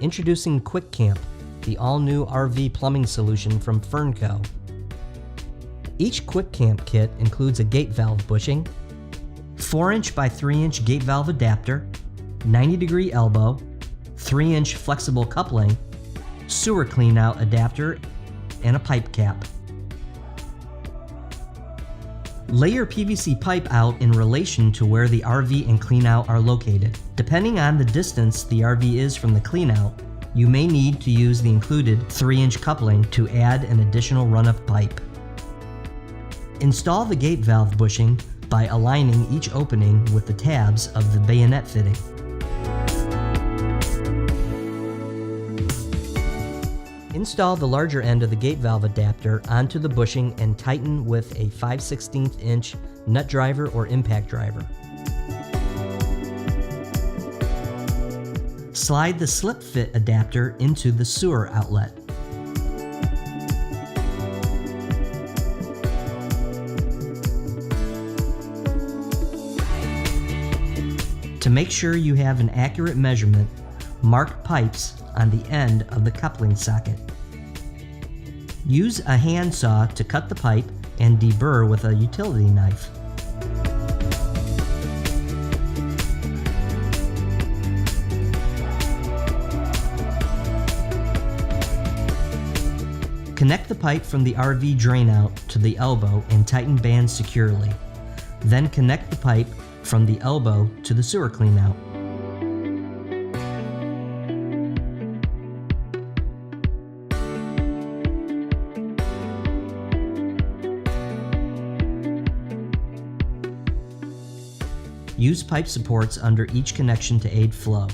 Introducing QwikCamp, the all-new RV plumbing solution from Fernco. Each QwikCamp kit includes a gate valve bushing, 4-inch by 3-inch gate valve adapter, 90-degree elbow, 3-inch flexible coupling, sewer cleanout adapter, and a pipe cap. Lay your PVC pipe out in relation to where the RV and cleanout are located. Depending on the distance the RV is from the cleanout, you may need to use the included 3-inch coupling to add an additional run of pipe. Install the gate valve bushing by aligning each opening with the tabs of the bayonet fitting. Install the larger end of the gate valve adapter onto the bushing and tighten with a 5/16 inch nut driver or impact driver. Slide the slip fit adapter into the sewer outlet. To make sure you have an accurate measurement, mark pipes on the end of the coupling socket. Use a handsaw to cut the pipe and deburr with a utility knife. Connect the pipe from the RV drainout to the elbow and tighten bands securely. Then connect the pipe from the elbow to the sewer cleanout. Use pipe supports under each connection to aid flow.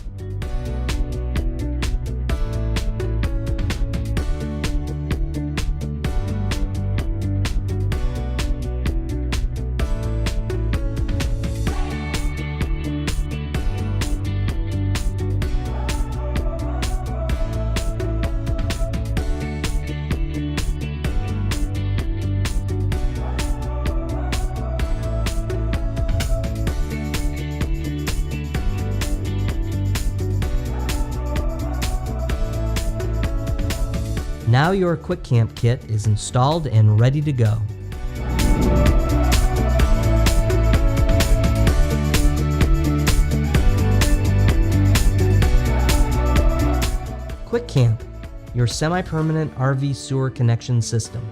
Now your QwikCamp kit is installed and ready to go. QwikCamp, your semi-permanent RV sewer connection system.